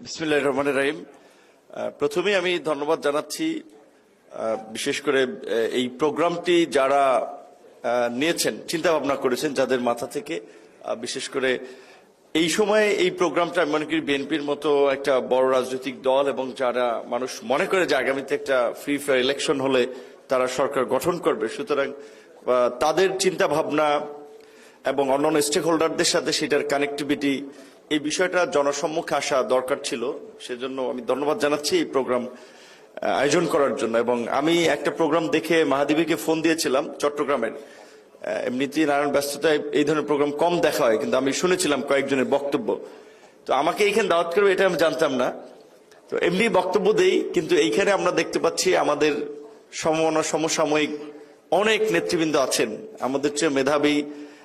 বিসমিল্লাহির রহমানির রহিম। প্রথমেই আমি ধন্যবাদ জানাচ্ছি বিশেষ করে এই প্রোগ্রামটি যারা নিয়েছেন, চিন্তা ভাবনা করেছেন, যাদের মাথা থেকে বিশেষ করে এই সময়ে এই প্রোগ্রামটা আমি মনে করি বিএনপির মতো একটা বড় রাজনৈতিক দল এবং যারা মানুষ মনে করে যে আগামীতে একটা ফ্রি ফেয়ার ইলেকশন হলে তারা সরকার গঠন করবে, সুতরাং তাদের চিন্তা ভাবনা এবং অন্যান্য স্টেক হোল্ডারদের সাথে সেটার কানেক্টিভিটি, এই বিষয়টা জনসম্মুখে আসা দরকার ছিল। সেজন্য আমি ধন্যবাদ জানাচ্ছি এই প্রোগ্রাম আয়োজন করার জন্য। এবং আমি একটা প্রোগ্রাম দেখে মাহাদিবিকে ফোন দিয়েছিলাম চট্টগ্রামের। এমনিতেই নারায়ণ ব্যস্ততায় এই ধরনের প্রোগ্রাম কম দেখা হয়, কিন্তু আমি শুনেছিলাম কয়েকজনের বক্তব্য। তো আমাকে এইখানে দাওয়াত করবে এটা আমি জানতাম না, তো এমনি বক্তব্য দেই। কিন্তু এইখানে আমরা দেখতে পাচ্ছি আমাদের সমসাময়িক অনেক নেতৃবৃন্দ আছেন, আমাদের চেয়ে মেধাবী।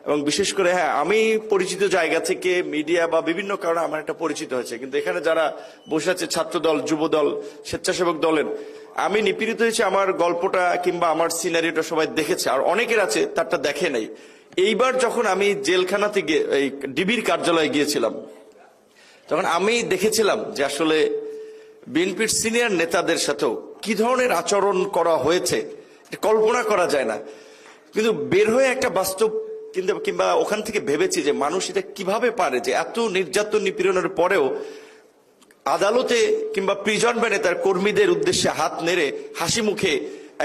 এবং বিশেষ করে আমি পরিচিত জায়গা থেকে মিডিয়া বা বিভিন্ন কারণে আমার একটা পরিচিত হয়েছে, কিন্তু এখানে যারা বসে আছে ছাত্র দল, যুব দল, স্বেচ্ছাসেবক দলের, আমি নিপীড়িত হয়েছি, আমার গল্পটা কিংবা আমার সিনারিওটা সবাই দেখেছে, আর অনেকের আছে তারটা দেখে নাই। এইবার যখন আমি জেলখানাতে গিয়ে এই ডিবির কার্যালয়ে গিয়েছিলাম, তখন আমি দেখেছিলাম যে আসলে বিএনপির সিনিয়র নেতাদের সাথেও কি ধরনের আচরণ করা হয়েছে কল্পনা করা যায় না। কিন্তু বের হয়ে একটা বাস্তব কিংবা ওখান থেকে ভেবেছি যে মানুষ এটা কিভাবে পারে যে এত নির্যাতন নিপীড়নের পরেও আদালতে কিংবা প্রিজন ভ্যানে তার কর্মীদের উদ্দেশ্যে হাত নেড়ে হাসি মুখে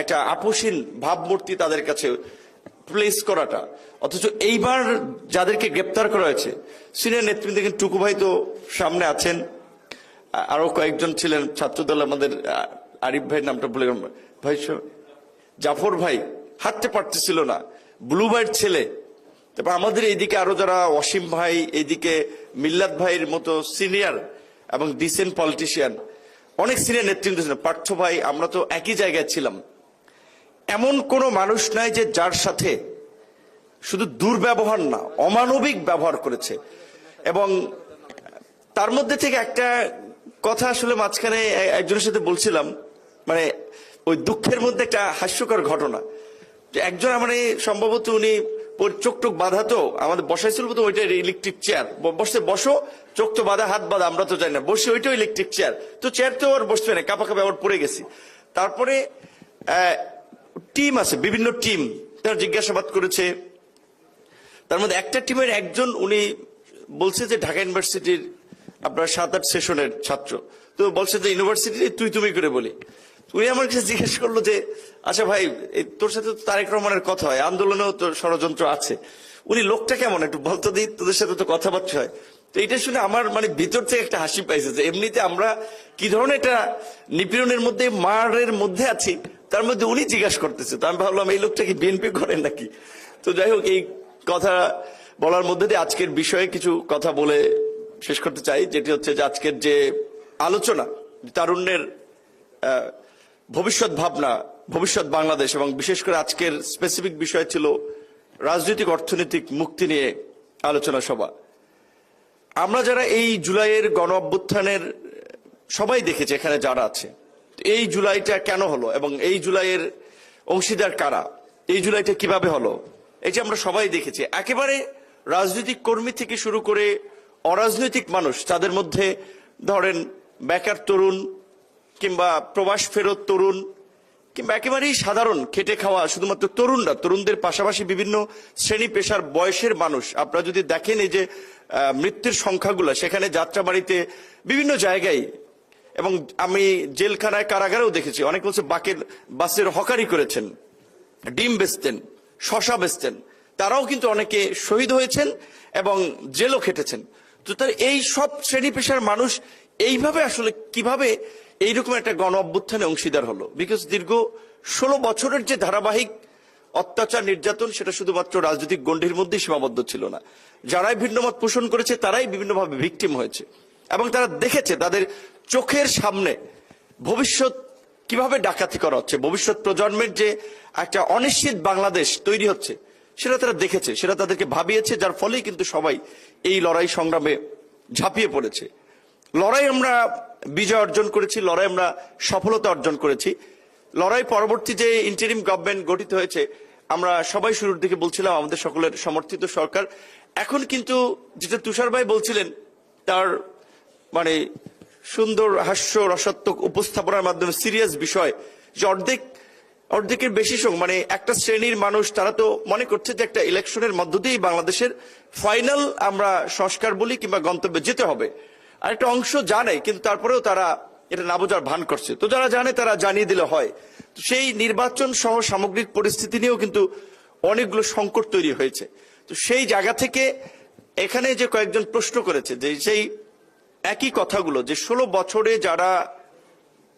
একটা আপোষহীন ভাবমূর্তি তাদের কাছে প্লেস করাটা। অথচ এইবার যাদেরকে গ্রেপ্তার করা হয়েছে সিনিয়র নেতৃবৃন্দ, কিন্তু টুকু ভাই তো সামনে আছেন, আরো কয়েকজন ছিলেন ছাত্রদল, আমাদের আরিফ ভাইয়ের নামটা ভুলে গেলাম, ভাই জাফর ভাই হাঁটতে পারতেছিল না, ব্লু ভাইয়ের ছেলে। তারপর আমাদের এইদিকে আরো যারা অসীম ভাই, এইদিকে মিল্লাত ভাইয়ের মতো সিনিয়র এবং ডিসেন্ট পলিটিশিয়ান, অনেক সিনিয়র নেতৃত্ব ছিলেন, পার্থ ভাই, আমরা তো একই জায়গায় ছিলাম। এমন কোন মানুষ নাই যে যার সাথে শুধু দুর্ব্যবহার না, অমানবিক ব্যবহার করেছে। এবং তার মধ্যে থেকে একটা কথা আসলে মাঝখানে একজনের সাথে বলছিলাম, মানে ওই দুঃখের মধ্যে একটা হাস্যকর ঘটনা, যে একজন মানে সম্ভবত উনি চোখ টোক বাঁধা, তো আমাদের বসাইছিল তো ওইটা ইলেকট্রিক চেয়ার, বসো, চোখ তো বাঁধা, হাত বাঁধা, আমরা তো জানি না, বসে ওইটাও ইলেকট্রিক চেয়ার, তো চেয়ার তো আর বসবে না, কাপা আবার পড়ে গেছি। তারপরে টিম আছে, বিভিন্ন টিম তারা জিজ্ঞাসাবাদ করেছে। তার মধ্যে একটা টিমের একজন উনি বলছে যে ঢাকা ইউনিভার্সিটির আপনার 7-8 সেশনের ছাত্র, তো বলছে যে ইউনিভার্সিটি তুই তুমি করে বলি। উনি আমার কাছে জিজ্ঞেস করলো যে আচ্ছা ভাই, তোর সাথে তো তারেক রহমানের কথা হয়, আন্দোলনেও তো ষড়যন্ত্র আছে, উনি লোকটা কেমন একটু বলতো দিই, তোদের সাথে তো কথাবার্তা হয়। তো এটা শুনে আমার মানে ভিতর থেকে একটা হাসি পাইছে যে এমনিতে আমরা কি ধরনের একটা নিপীড়নের মধ্যে, মারের মধ্যে আছি, তার মধ্যে উনি জিজ্ঞাসা করতেছে। তো আমি ভাবলাম এই লোকটা কি বিএনপি করেন নাকি। তো যাই হোক, এই কথা বলার মধ্যে দিয়ে আজকের বিষয়ে কিছু কথা বলে শেষ করতে চাই, যেটি হচ্ছে যে আজকের যে আলোচনা, তারুণ্যের ভবিষ্যৎ ভাবনা, ভবিষ্যৎ বাংলাদেশ, এবং বিশেষ করে আজকের স্পেসিফিক বিষয় ছিল রাজনৈতিক অর্থনৈতিক মুক্তি নিয়ে আলোচনা সভা। আমরা যারা এই জুলাইয়ের গণ অভ্যুত্থানের সবাই দেখেছি এখানে যারা আছে, এই জুলাইটা কেন হলো এবং এই জুলাইয়ের অংশীদার কারা, এই জুলাইটা কিভাবে হলো, এই যে আমরা সবাই দেখেছি। একেবারে রাজনৈতিক কর্মী থেকে শুরু করে অরাজনৈতিক মানুষ, তাদের মধ্যে ধরেন বেকার তরুণ কিংবা প্রবাস ফেরত তরুণ কিংবা একেবারেই সাধারণ খেটে খাওয়া শুধুমাত্র তরুণরা, তরুণদের পাশাপাশি বিভিন্ন শ্রেণী পেশার বয়সের মানুষ। আপনারা যদি দেখেন এই যে মৃত্যুর সংখ্যাগুলো, সেখানে যাত্রাবাড়িতে বিভিন্ন জায়গায়, এবং আমি জেলখানায় কারাগারেও দেখেছি, অনেক বলছে বাসের হকারি করেছেন, ডিম বেচতেন, শশা বেচতেন, তারাও কিন্তু অনেকে শহীদ হয়েছেন এবং জেলও খেটেছেন। তো তার এই সব শ্রেণী পেশার মানুষ এইভাবে আসলে কিভাবে এইরকম একটা গণ অভ্যুত্থানে অংশীদার হলো, বিকজ দীর্ঘ 16 বছরের যে ধারাবাহিক অত্যাচার নির্যাতন, সেটা শুধুমাত্র রাজনৈতিক গণ্ডির মধ্যেই সীমাবদ্ধ ছিল না। যারাই ভিন্নমত পোষণ করেছে তারাই বিভিন্নভাবে ভিকটিম হয়েছে, এবং তারা দেখেছে তাদের চোখের সামনে ভবিষ্যৎ কিভাবে ডাকাতি করা হচ্ছে, ভবিষ্যৎ প্রজন্মের যে একটা অনিশ্চিত বাংলাদেশ তৈরি হচ্ছে, সেটা তারা দেখেছে, সেটা তাদেরকে ভাবিয়েছে, যার ফলেই কিন্তু সবাই এই লড়াই সংগ্রামে ঝাঁপিয়ে পড়েছে। লড়াই আমরা বিজয় অর্জন করেছি, লড়াই আমরা সফলতা অর্জন করেছি। লড়াই পরবর্তী যে ইন্টারিম গভর্নমেন্ট গঠিত হয়েছে, আমরা সবাই শুরুর দিকে বলছিলাম আমাদের সকলের সমর্থিত সরকার। এখন কিন্তু যেটা তুষার ভাই বলছিলেন, তার মানে সুন্দর হাস্য রসাত্মক উপস্থাপনার মাধ্যমে সিরিয়াস বিষয় যে অর্ধেকের বেশি মানে একটা শ্রেণীর মানুষ তারা তো মনে করছে যে একটা ইলেকশনের মধ্য দিয়েই বাংলাদেশের ফাইনাল আমরা সংস্কার বলি কিংবা গন্তব্যে যেতে হবে। আর একটা অংশ জানে কিন্তু তারপরেও তারা এটা না বোঝার ভান করছে। তো যারা জানে তারা জানিয়ে দিলে হয়। তো সেই নির্বাচন সহ সামগ্রিক পরিস্থিতি নিয়েও কিন্তু অনেকগুলো সংকট তৈরি হয়েছে। তো সেই জায়গা থেকে এখানে যে কয়েকজন প্রশ্ন করেছে যে সেই একই কথাগুলো যে 16 বছরে যারা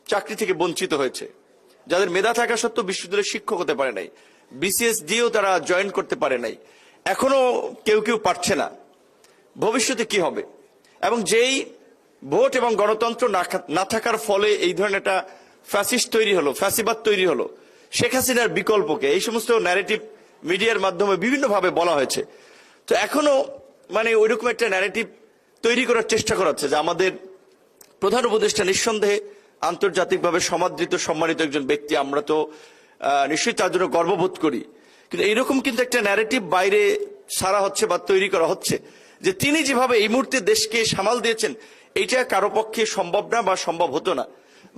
চাকরি থেকে বঞ্চিত হয়েছে, যাদের মেধা থাকা সত্ত্বেও বিশ্ববিদ্যালয়ের শিক্ষক হতে পারে নাই, বিসিএস দিয়েও তারা জয়েন করতে পারে নাই, এখনো কেউ পারছে না, ভবিষ্যতে কি হবে? এবং যেই ভোট এবং গণতন্ত্র না থাকার ফলে এই ধরনের একটা ফ্যাসিস্ট তৈরি হলো, ফ্যাসিবাদ তৈরি হলো, শেখ হাসিনার বিকল্পকে এই সমস্ত ন্যারেটিভ মিডিয়ার মাধ্যমে বিভিন্নভাবে বলা হয়েছে। তো এখনো ওইরকম একটা ন্যারেটিভ তৈরি করার চেষ্টা করা হচ্ছে যে আমাদের প্রধান উপদেষ্টা নিঃসন্দেহে আন্তর্জাতিকভাবে সমাদৃত সম্মানিত একজন ব্যক্তি, আমরা তো নিশ্চয়ই তার জন্য গর্ববোধ করি। কিন্তু এইরকম কিন্তু একটা ন্যারেটিভ বাইরে সারা হচ্ছে বা তৈরি করা হচ্ছে যে তিনি যেভাবে এই মুহূর্তে দেশকে সামাল দিয়েছেন এইটা কারো পক্ষে সম্ভব না বা সম্ভব হতো না।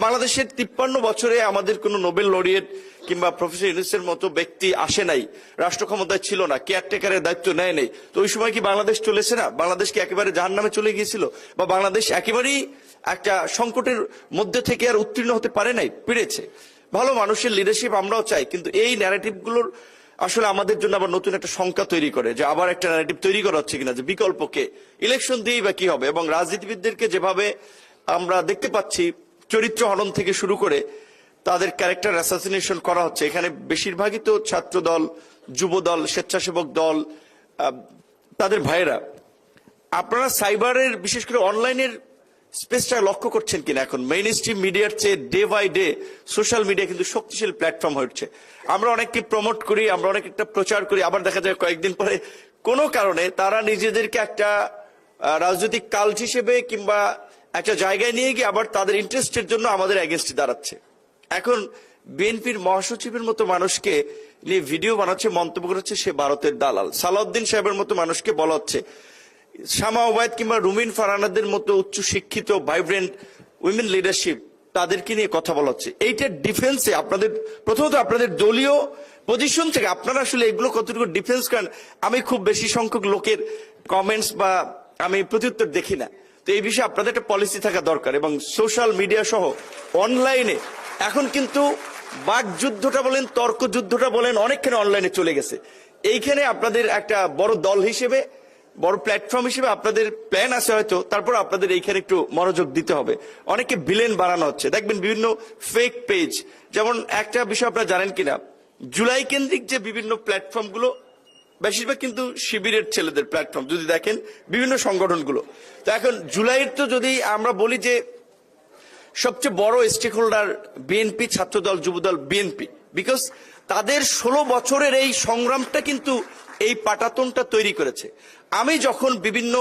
বাংলাদেশের 53 বছরে আমাদের কোনো নোবেল লরিয়েট কিংবা প্রফেসর ইউনূসের মতো ব্যক্তি আসে নাই, রাষ্ট্র ক্ষমতায় ছিল না, কেয়ারটেকারের দায়িত্ব নেয় নেই। তো ওই সময় কি বাংলাদেশ চলেছে না? বাংলাদেশ কি একেবারে জাহান্নামে চলে গিয়েছিল? বা বাংলাদেশ একেবারেই একটা সংকটের মধ্যে থেকে আর উত্তীর্ণ হতে পারে নাই? পেরেছে। ভালো মানুষের লিডারশিপ আমরাও চাই, কিন্তু এই ন্যারেটিভগুলোর আসলে আমাদের জন্য আবার নতুন একটা শঙ্কা তৈরি করে যে আবার একটা ন্যারেটিভ তৈরি করা হচ্ছে কিনা যে বিকল্পকে ইলেকশন দিয়েই বা কি হবে। এবং রাজনীতিবিদদেরকে যেভাবে আমরা দেখতে পাচ্ছি চরিত্র হনন থেকে শুরু করে তাদের ক্যারেক্টার অ্যাসাসিনেশন করা হচ্ছে, এখানে বেশিরভাগই তো ছাত্র দল, যুব দল, স্বেচ্ছাসেবক দল, তাদের ভাইয়েরা। আপনারা সাইবারের বিশেষ করে অনলাইনের স্পেসটা লক্ষ্য করছেন কিনা? এখন মেইন স্ট্রিম মিডিয়ার চেয়ে day by day social media কিন্তু শক্তিশালী প্ল্যাটফর্ম হয়ে উঠছে। আমরা অনেককে প্রমোট করি, আমরা অনেক একটা প্রচার করি, আবার দেখা যায় কয়েকদিন পরে কোনো কারণে তারা নিজেদেরকে একটা রাজনৈতিক কাল্ট হিসেবে কিংবা একটা জায়গায় নিয়ে গিয়ে আবার তাদের ইন্টারেস্টের জন্য আমাদের এগেনস্টে দাঁড়াচ্ছে। এখন বিএনপির মহাসচিবের মতো মানুষকে নিয়ে ভিডিও বানাচ্ছে, মন্তব্য করাচ্ছে সে ভারতের দালাল। সালাউদ্দিন সাহেবের মতো মানুষকে বলা হচ্ছে, শামা ওবায়েদ কিংবা রুমিন ফারহানাদের মতো উচ্চ শিক্ষিত ভাইব্রেন্ট উইমেন লিডারশিপ, তাদেরকে নিয়ে কথা বলা হচ্ছে। এইটার ডিফেন্সে আপনাদের প্রথমত আপনাদের দলীয় পজিশন থেকে আপনারা আসলে এগুলো কতটুকু ডিফেন্স করেন আমি খুব বেশি সংখ্যক লোকের কমেন্টস বা আমি প্রত্যুত্তর দেখি না। তো এই বিষয়ে আপনাদের একটা পলিসি থাকা দরকার। এবং সোশ্যাল মিডিয়া সহ অনলাইনে এখন কিন্তু বাক যুদ্ধটা বলেন, তর্ক যুদ্ধটা বলেন, অনেকখানি অনলাইনে চলে গেছে। এইখানে আপনাদের একটা বড় দল হিসেবে, বড় প্ল্যাটফর্ম হিসেবে আপনাদের প্ল্যান আছে হয়তো, তারপর আপনাদের এইখানে একটু মনোযোগ দিতে হবে। অনেকে ভিলেন বানানো হচ্ছে, দেখবেন বিভিন্ন ফেক পেজ। যেমন একটা বিষয় আপনারা জানেন কিনা, জুলাই কেন্দ্রিক যে বিভিন্ন প্ল্যাটফর্মগুলো বেশিরভাগ কিন্তু শিবিরের ছেলেদের প্ল্যাটফর্ম, যদি দেখেন বিভিন্ন সংগঠনগুলো। তো এখন জুলাইয়ের তো যদি আমরা বলি যে সবচেয়ে বড় stakeholder BNP, Chhatradal, Jubodal, BNP, because তাদের 16 বছরের এই সংগ্রামটা কিন্তু এই পাটাতনটা তৈরি করেছে। আমি যখন বিভিন্ন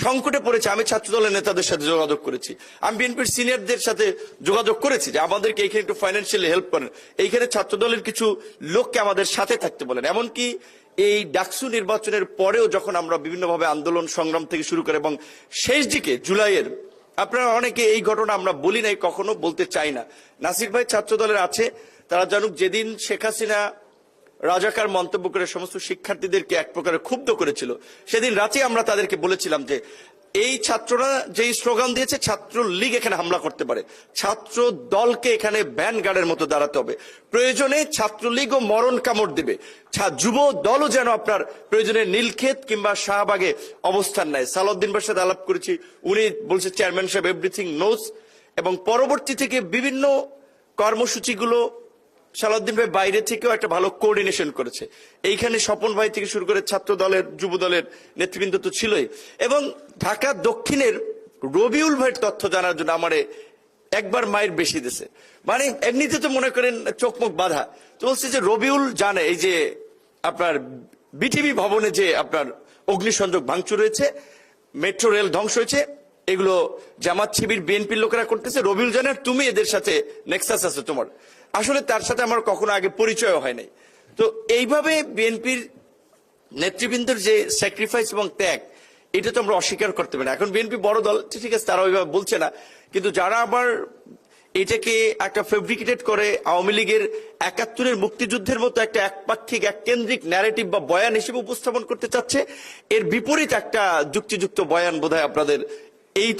সংকটে পড়েছি আমি ছাত্রদলের নেতাদের সাথে যোগাযোগ করেছি, আমি বিএনপির সিনিয়রদের সাথে যোগাযোগ করেছি যে আমাদেরকে এইখানে একটু ফাইন্যান্সিয়ালি হেল্প করেন, এইখানে ছাত্রদলের কিছু লোককে আমাদের সাথে থাকতে বলেন। এমনকি এই ডাকসু নির্বাচনের পরেও যখন আমরা বিভিন্নভাবে আন্দোলন সংগ্রাম থেকে শুরু করে এবং শেষ দিকে জুলাইয়ের, আপনারা অনেকে এই ঘটনা আমরা বলি নাই, কখনো বলতে চাই না। নাসির ভাই ছাত্রদলের আছে, তারা জানুক, যেদিন শেখ হাসিনা রাজাকার মন্তব্য করে সমস্ত শিক্ষার্থীদেরকে এক প্রকারে ক্ষুব্ধ করেছিল, সেদিন রাতে আমরা তাদেরকে বলেছিলাম যে এই ছাত্ররা যেই স্লোগান দিয়েছে, ছাত্র লীগ এখানে হামলা করতে পারে, ছাত্র দলকে এখানে ভ্যানগার্ডের মতো দাঁড়াতে হবে, প্রয়োজনে ছাত্রলীগও মরণ কামড় দেবে, যুব দলও যেন আপনার প্রয়োজনে নীলক্ষেত কিংবা শাহবাগে অবস্থান নেয়। সালাউদ্দিন ভাইয়ের সাথে আলাপ করেছি, উনি বলছে চেয়ারম্যান সাহেব এভরিথিং নোজ। এবং পরবর্তী থেকে বিভিন্ন কর্মসূচিগুলো সালাউদ্দিন ভাই বাইরে থেকেও একটা ভালো কোঅর্ডিনেশন করেছে। এইখানে স্বপন ভাই থেকে শুরু করে ছাত্র দলের, যুব দলের নেতৃবৃন্দ তো ছিলই। এবং ঢাকা দক্ষিণের রবিউল ভাইয়ের তথ্য জানার জন্য আমারে একবার মায়ের বেশি দিছে, এমনিতে তো মনে করেন চোখ মুখ বাঁধা। তো বলছে যে রবিউল জানে এই যে আপনার বিটিভি ভবনে যে আপনার অগ্নিসংযোগ ভাঙচুর হয়েছে, মেট্রো রেল ধ্বংস হয়েছে, এগুলো জামাত শিবির বিএনপির লোকেরা করতেছে, রবিউল জানে, তুমি এদের সাথে নেক্সাস আছে তোমার। আসলে তার সাথে আমার কখনো আগে পরিচয় হয় নাই। তো এইভাবে বিএনপির নেতৃবৃন্দের যে স্যাক্রিফাইস এবং ত্যাগ, এটা তো আমরা অস্বীকার করতে পারি না। এখন বিএনপি বড় দল, ঠিক আছে, তারা ওইভাবে বলছে না, কিন্তু যারা আবার এটাকে একটা ফেব্রিকেটেড করে আওয়ামী লীগের ৭১-এর মুক্তিযুদ্ধের মতো একটা একপাক্ষিক এককেন্দ্রিক ন্যারেটিভ বা বয়ান হিসেবে উপস্থাপন করতে চাচ্ছে, এর বিপরীত একটা যুক্তিযুক্ত বয়ান বোধহয় আপনাদের এই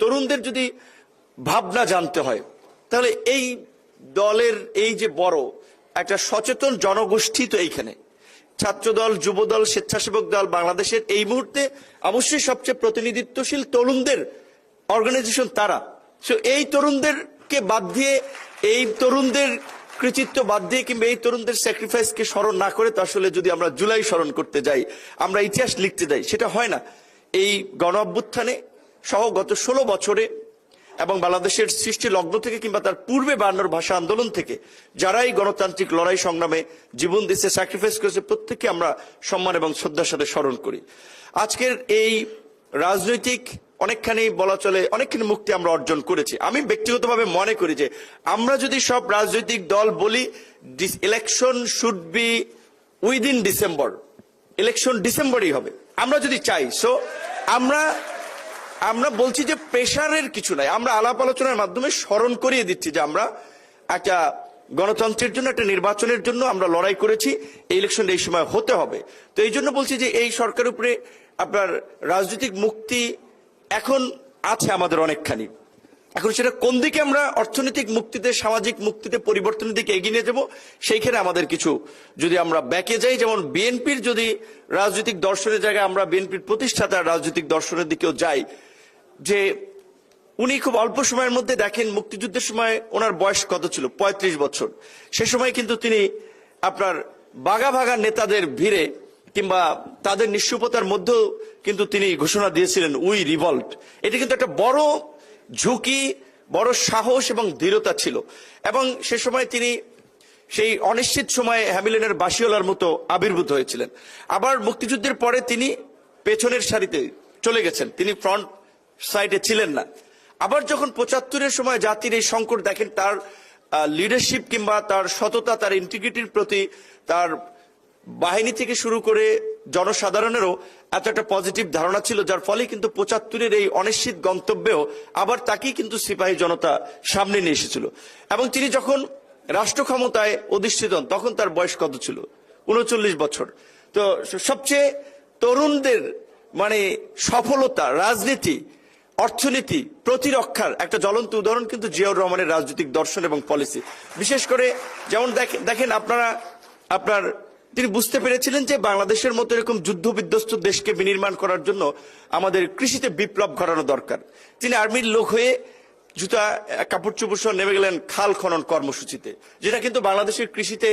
তরুণদের যদি ভাবনা জানতে হয়, তাহলে এই দলের এই যে বড় একটা সচেতন জনগোষ্ঠী তো এইখানে ছাত্রদল, যুবদল, স্বেচ্ছাসেবক দল বাংলাদেশের এই মুহূর্তে অবশ্যই সবচেয়ে প্রতিনিধিত্বশীল তরুণদের অর্গানাইজেশন তারা। এই তরুণদেরকে বাদ দিয়ে, এই তরুণদের কৃতিত্ব বাদ দিয়ে কিংবা এই তরুণদের স্যাক্রিফাইসকে স্মরণ না করে তো আসলে যদি আমরা জুলাই স্মরণ করতে যাই, আমরা ইতিহাস লিখতে যাই, সেটা হয় না। এই গণ অভ্যুত্থানে সহ গত 16 বছরে এবং বাংলাদেশের সৃষ্টি লগ্ন থেকে কিংবা তার পূর্বে 52 ভাষা আন্দোলন থেকে যারা এই গণতান্ত্রিক লড়াই সংগ্রামে জীবন দিচ্ছে, স্যাক্রিফাইস করেছে, প্রত্যেককে আমরা সম্মান এবং শ্রদ্ধার সাথে স্মরণ করি। আজকের এই রাজনৈতিক অনেকখানি বলা চলে অনেকখানি মুক্তি আমরা অর্জন করেছি। আমি ব্যক্তিগতভাবে মনে করি যে আমরা যদি সব রাজনৈতিক দল বলি election should be within December, election ডিসেম্বরই হবে, আমরা যদি চাই, সো আমরা বলছি যে প্রেশারের কিছু নাই, আমরা আলাপ আলোচনার মাধ্যমে স্মরণ করিয়ে দিচ্ছি যে আমরা একটা গণতন্ত্রের জন্য, একটা নির্বাচনের জন্য আমরা লড়াই করেছি, এই ইলেকশন এই সময় হতে হবে। তো এই জন্য বলছি যে এই সরকারের উপরে আপনার রাজনৈতিক মুক্তি এখন আছে আমাদের অনেকখানি। এখন সেটা কোন দিকে আমরা অর্থনৈতিক মুক্তিতে, সামাজিক মুক্তিতে, পরিবর্তনের দিকে এগিয়ে নিয়ে যাবো, সেইখানে আমাদের কিছু যদি আমরা ব্যাকে যাই, যেমন বিএনপির যদি রাজনৈতিক দর্শনের জায়গায় আমরা বিএনপির প্রতিষ্ঠাতার রাজনৈতিক দর্শনের দিকেও যাই, যে উনি খুব অল্প সময়ের মধ্যে দেখেন মুক্তিযুদ্ধের সময় ওনার বয়স কত ছিল, 35 বছর। সে সময় কিন্তু তিনি আপনার বাঘা ভাগা নেতাদের ভিড়ে কিংবা তাদের নিঃস্বতার মধ্যেও কিন্তু তিনি ঘোষণা দিয়েছিলেন উই রিভল্ট। এটা কিন্তু একটা বড় ঝুঁকি, বড় সাহস এবং দৃঢ়তা ছিল। এবং সে সময় তিনি সেই অনিশ্চিত সময়ে হ্যামিলনের বাসিওয়ালার মতো আবির্ভূত হয়েছিলেন। আবার মুক্তিযুদ্ধের পরে তিনি পেছনের সারিতে চলে গেছেন, তিনি ফ্রন্ট সাইডে ছিলেন না। আবার যখন 75-এর সময় জাতির এই সংকট দেখেন, তার লিডারশিপ কিংবা তার সততা, তার ইন্টিগ্রিটির প্রতি, তার বাহিনী থেকে শুরু করে জনসাধারণেরও এত একটা পজিটিভ ধারণা ছিল, যার ফলে কিন্তু 75-এর এই অনিশ্চিত গন্তব্যেও আবার তাকেই কিন্তু সিপাহী জনতা সামনে নিয়ে এসেছিল। এবং তিনি যখন রাষ্ট্র ক্ষমতায় অধিষ্ঠিত হন, তখন তার বয়স কত ছিল, 39 বছর। তো সবচেয়ে তরুণদের মানে সফলতা, রাজনীতি, অর্থনীতি, প্রতিরক্ষার একটা জ্বলন্ত উদাহরণ কিন্তু জিয়াউর রহমানের রাজনৈতিক দর্শন এবং পলিসি। বিশেষ করে যেমন দেখেন আপনার তিনি বুঝতে পেরেছিলেন যে বাংলাদেশের মতো এরকম যুদ্ধ বিধ্বস্ত দেশকে বিনির্মাণ করার জন্য আমাদের কৃষিতে বিপ্লব ঘটানো দরকার। তিনি আর্মির লোক হয়ে জুতা কাপড় চোপড় সহ নেমে গেলেন খাল খনন কর্মসূচিতে, যেটা কিন্তু বাংলাদেশের কৃষিতে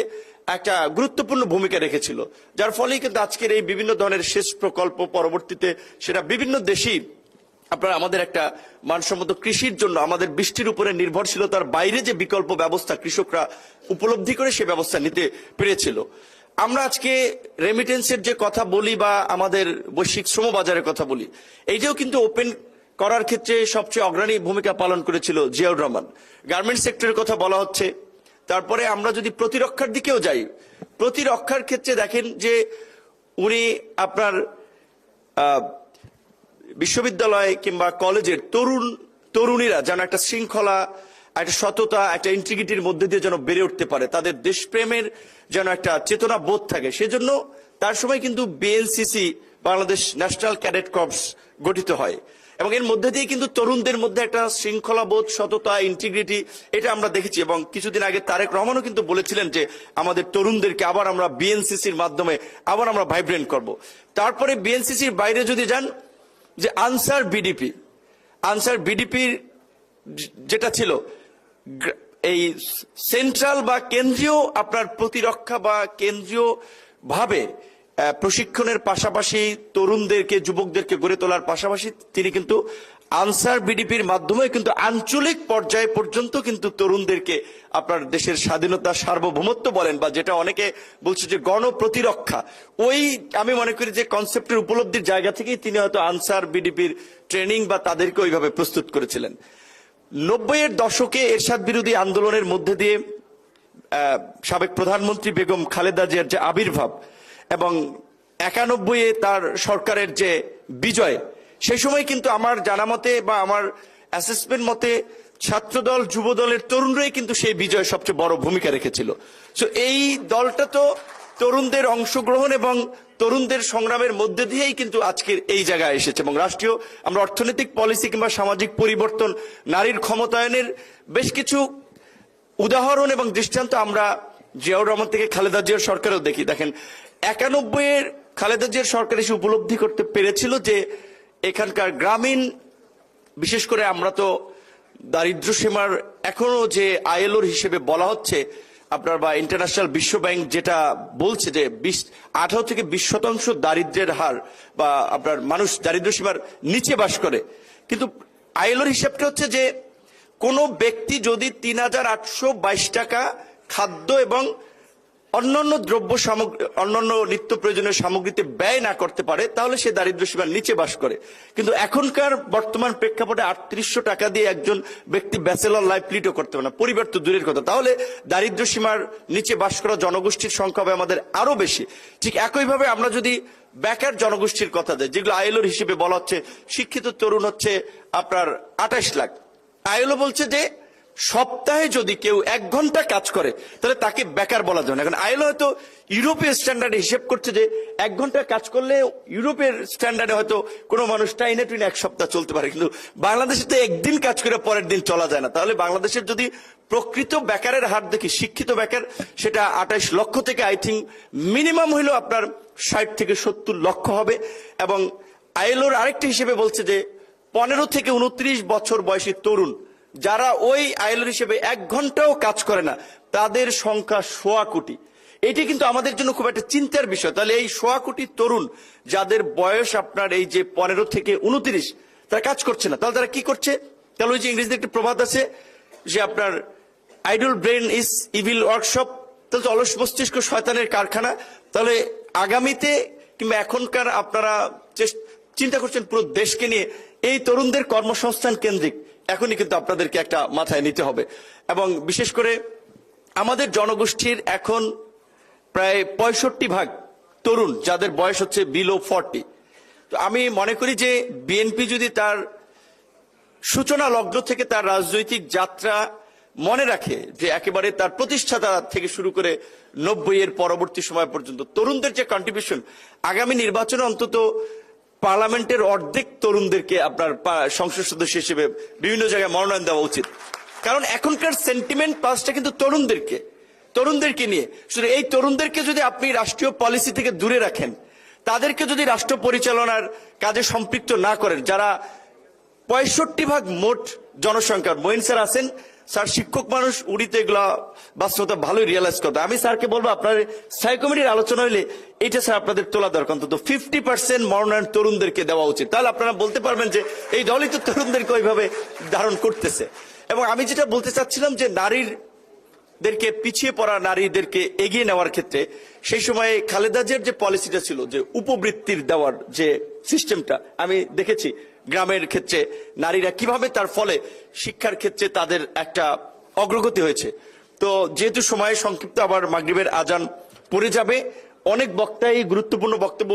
একটা গুরুত্বপূর্ণ ভূমিকা রেখেছিল, যার ফলেই কিন্তু আজকের এই বিভিন্ন ধরনের সেচ প্রকল্প পরবর্তীতে সেটা বিভিন্ন দেশেই আপনার আমাদের একটা মানসম্মত কৃষির জন্য আমাদের বৃষ্টির উপরে নির্ভরশীলতার বাইরে যে বিকল্প ব্যবস্থা কৃষকরা উপলব্ধি করে সে ব্যবস্থা নিতে পেরেছিল। আমরা আজকে রেমিটেন্সের যে কথা বলি বা আমাদের বৈশ্বিক শ্রমবাজারের কথা বলি, এইটাও কিন্তু ওপেন করার ক্ষেত্রে সবচেয়ে অগ্রণী ভূমিকা পালন করেছিল জিয়াউর রহমান। গার্মেন্টস সেক্টরের কথা বলা হচ্ছে। তারপরে আমরা যদি প্রতিরক্ষার দিকেও যাই, প্রতিরক্ষার ক্ষেত্রে দেখেন যে উনি আপনার বিশ্ববিদ্যালয় কিংবা কলেজের তরুণীরা যেন একটা শৃঙ্খলা, একটা সততা, একটা ইন্টিগ্রিটির মধ্যে দিয়ে যেন বেড়ে উঠতে পারে, তাদের দেশপ্রেমের যেন একটা চেতনা বোধ থাকে, সেজন্য তার সময় কিন্তু BNCC, Bangladesh national cadet corps গঠিত হয়। এবং এর মধ্যে দিয়ে কিন্তু তরুণদের মধ্যে একটা শৃঙ্খলা বোধ, সততা, ইন্টিগ্রিটি, এটা আমরা দেখেছি। এবং কিছুদিন আগে তারেক রহমানও কিন্তু বলেছিলেন যে আমাদের তরুণদেরকে আবার আমরা বিএনসিসির মাধ্যমে আবার আমরা ভাইব্রেন্ট করব। তারপরে বিএনসিসির বাইরে যদি যান, যে আনসার বিডিপির যেটা ছিল এই সেন্ট্রাল বা কেন্দ্রীয় আপনার প্রতিরক্ষা বা কেন্দ্রীয় ভাবে প্রশিক্ষণের পাশাপাশি তরুণদেরকে, যুবকদেরকে গড়ে তোলার পাশাপাশি তিনি কিন্তু আনসার বিডিপির মাধ্যমে কিন্তু আঞ্চলিক পর্যায়ে পর্যন্ত কিন্তু তরুণদেরকে আপনার দেশের স্বাধীনতা, সার্বভৌমত্ব বলেন বা যেটা অনেকে বলছে যে গণপ্রতিরক্ষা, ওই আমি মনে করি যে কনসেপ্টের উপলব্ধির জায়গা থেকেই তিনি হয়তো আনসার বিডিপির ট্রেনিং বা তাদেরকে ওইভাবে প্রস্তুত করেছিলেন। 90-এর দশকে এরশাদ বিরোধী আন্দোলনের মধ্যে দিয়ে সাবেক প্রধানমন্ত্রী বেগম খালেদা জিয়ার যে আবির্ভাব এবং 91-এ তার সরকারের যে বিজয়, সেই সময় কিন্তু আমার জানা মতে বা আমার অ্যাসেসমেন্ট মতে ছাত্রদল, যুবদলের তরুণরাই কিন্তু সেই বিজয়ে সবচেয়ে বড় ভূমিকা রেখেছিল। সো এই দলটা তো তরুণদের অংশগ্রহণ এবং তরুণদের সংগ্রামের মধ্যে দিয়েই কিন্তু আজকের এই জায়গায় এসেছে। এবং রাষ্ট্রীয় আমরা অর্থনৈতিক পলিসি কিংবা সামাজিক পরিবর্তন, নারীর ক্ষমতায়নের বেশ কিছু উদাহরণ এবং দৃষ্টান্ত আমরা জিয়াউর রহমান থেকে খালেদা জিয়ার সরকারেও দেখি। দেখেন 91-এর খালেদা জিয়ার সরকার এসে উপলব্ধি করতে পেরেছিল যে এখানকার গ্রামীণ, বিশেষ করে আমরা তো দারিদ্র্য সীমার এখনো যে আইএলওর হিসেবে বলা হচ্ছে আপনার বা ইন্টারন্যাশনাল বিশ্ব ব্যাংক যেটা বলছে যে 18 থেকে 20% দারিদ্র্যের হার বা আপনার মানুষ দারিদ্র্য সীমার নিচে বাস করে। কিন্তু আইএলওর হিসাবটা হচ্ছে যে কোনো ব্যক্তি যদি 3822 টাকা খাদ্য এবং অন্যান্য দ্রব্য সামগ্রী, অন্যান্য নিত্য প্রয়োজনীয় সামগ্রীতে ব্যয় না করতে পারে, তাহলে সে দারিদ্র্য সীমার নিচে বাস করে। কিন্তু এখনকার বর্তমান প্রেক্ষাপটে 3800 টাকা দিয়ে একজন ব্যক্তি ব্যাচেলর লাইফ লিডও করতে পারে না, পরিবার তো দূরের কথা। তাহলে দারিদ্র্য সীমার নিচে বাস করা জনগোষ্ঠীর সংখ্যা হবে আমাদের আরো বেশি। ঠিক একইভাবে আমরা যদি বেকার জনগোষ্ঠীর কথা দেয়, যেগুলো আইএলওর হিসেবে বলা হচ্ছে শিক্ষিত তরুণ হচ্ছে আপনার 28 লাখ, আইএলও বলছে যে সপ্তাহে যদি কেউ 1 ঘন্টা কাজ করে তাহলে তাকে বেকার বলা যায় না। এখন আইএলও হয়তো ইউরোপীয় স্ট্যান্ডার্ডে হিসেব করছে যে 1 ঘন্টা কাজ করলে ইউরোপের স্ট্যান্ডার্ডে হয়তো কোনো মানুষ টাইনে টুইনে 1 সপ্তাহ চলতে পারে, কিন্তু বাংলাদেশে তো একদিন কাজ করে পরের দিন চলা যায় না। তাহলে বাংলাদেশের যদি প্রকৃত বেকারের হার দেখি, শিক্ষিত বেকার সেটা 28 লক্ষ থেকে আই থিঙ্ক মিনিমাম হইলো আপনার 60 থেকে 70 লক্ষ হবে। এবং আইএলওর আরেকটা হিসেবে বলছে যে 15 থেকে 29 বছর বয়সী তরুণ যারা ওই আইএলওর হিসেবে 1 ঘন্টাও কাজ করে না, তাদের সংখ্যা 1.25 কোটি। এটি কিন্তু আমাদের জন্য খুব একটা চিন্তার বিষয়। তাহলে এই 1.25 কোটি তরুণ যাদের বয়স আপনার এই যে 15 থেকে 29, তারা কাজ করছে না, তাহলে তারা কি করছে? তাহলে ওই যে ইংরেজিতে একটা প্রবাদ আছে যে আপনার idol brain is evil workshop, তাহলে তো অলস মস্তিষ্ক শয়তানের কারখানা। তাহলে আগামীতে কিংবা এখনকার আপনারা চিন্তা করছেন পুরো দেশকে নিয়ে, এই তরুণদের কর্মসংস্থান কেন্দ্রিক এখনই কিন্তু আপনাদেরকে একটা মাথায় নিতে হবে। এবং বিশেষ করে আমাদের জনগোষ্ঠীর এখন প্রায় 65% তরুণ যাদের বয়স হচ্ছে বিলো 40। তো আমি মনে করি যে বিএনপি যদি তার সূচনা লগ্ন থেকে তার রাজনৈতিক যাত্রা মনে রাখে যে একেবারে তার প্রতিষ্ঠাতা থেকে শুরু করে 90-এর পরবর্তী সময় পর্যন্ত তরুণদের যে কন্ট্রিবিউশন, আগামী নির্বাচনে অন্তত পার্লামেন্টের অর্ধেক তরুণদেরকে আপনার সংসদ সদস্য হিসেবে বিভিন্ন জায়গায় মনোনয়ন দেওয়া উচিত। কারণ এখনকার সেন্টিমেন্ট পাসটা কিন্তু তরুণদেরকে নিয়ে। শুধু এই তরুণদেরকে যদি আপনি রাষ্ট্রীয় পলিসি থেকে দূরে রাখেন, তাদেরকে যদি রাষ্ট্র পরিচালনার কাজে সম্পৃক্ত না করেন, যারা 65% মোট জনসংখ্যার, মঈন স্যার আছেন, স্যার শিক্ষক মানুষ, উড়িতে এগুলা বাস্তবতা ভালোই রিয়েলাইজ করতে। আমি স্যারকে বলবো আপনার স্থায়ী কমিটির আলোচনা হইলে এটা স্যার আপনাদের তোলা দরকার, অন্তত 50% মনোনয়ন তরুণদেরকে দেওয়া উচিত। তাহলে আপনারা বলতে পারবেন যে এই দলই তো তরুণদেরকে ওইভাবে ধারণ করতেছে। এবং আমি যেটা বলতে চাচ্ছিলাম যে নারীদেরকে, পিছিয়ে পড়া নারীদেরকে এগিয়ে নেওয়ার ক্ষেত্রে সেই সময়ে খালেদা জিয়ার যে পলিসিটা ছিল, যে উপবৃত্তির দেওয়ার যে সিস্টেমটা, আমি দেখেছি গ্রামের ক্ষেত্রে নারীরা কিভাবে তার ফলে শিক্ষার ক্ষেত্রে তাদের একটা অগ্রগতি হয়েছে। তো যেহেতু সময় সংক্ষিপ্ত, আবার মাগরিবের আজান পড়ে যাবে, অনেক বক্তাই গুরুত্বপূর্ণ বক্তব্য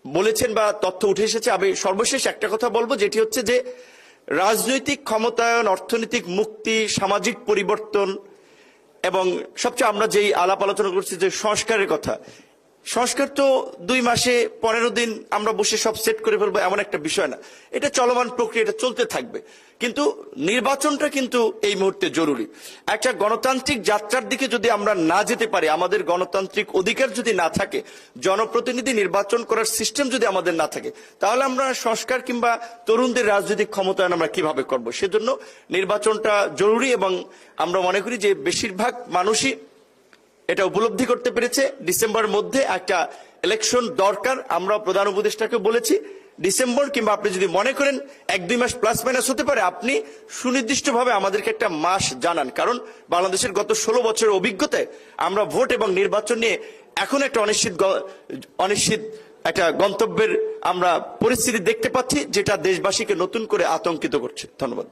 বলেছেন বা তথ্য উঠে এসেছে। আমি সর্বশেষ একটা কথা বলবো, যেটি হচ্ছে যে রাজনৈতিক ক্ষমতায়ন, অর্থনৈতিক মুক্তি, সামাজিক পরিবর্তন এবং সবচেয়ে আমরা যেই আলাপ আলোচনা করছি যে সংস্কারের কথা, সংস্কার তো 2 মাসে 15 দিন আমরা বসে সব সেট করে ফেলবো এমন একটা বিষয় না। এটা চলমান প্রক্রিয়া, এটা চলতে থাকবে। কিন্তু নির্বাচনটা কিন্তু এই মুহূর্তে জরুরি। একটা গণতান্ত্রিক যাত্রার দিকে যদি আমরা না যেতে পারি, আমাদের গণতান্ত্রিক অধিকার যদি না থাকে, জনপ্রতিনিধি নির্বাচন করার সিস্টেম যদি আমাদের না থাকে, তাহলে আমরা সংস্কার কিংবা তরুণদের রাজনৈতিক ক্ষমতায়ন আমরা কিভাবে করব? সেজন্য নির্বাচনটা জরুরি। এবং আমরা মনে করি যে বেশিরভাগ মানুষই এটা উপলব্ধি করতে পেরেছে ডিসেম্বরের মধ্যে একটা ইলেকশন দরকার। আমরা প্রধান উপদেষ্টাকে বলেছি ডিসেম্বর, কিংবা আপনি যদি মনে করেন 1-2 মাস প্লাস মাইনাস হতে পারে, আপনি সুনির্দিষ্টভাবে আমাদেরকে একটা মাস জানান। কারণ বাংলাদেশের গত 16 বছরের অভিজ্ঞতায় আমরা ভোট এবং নির্বাচন নিয়ে এখন একটা অনিশ্চিত একটা গন্তব্যের আমরা পরিস্থিতি দেখতে পাচ্ছি, যেটা দেশবাসীকে নতুন করে আতঙ্কিত করছে। ধন্যবাদ।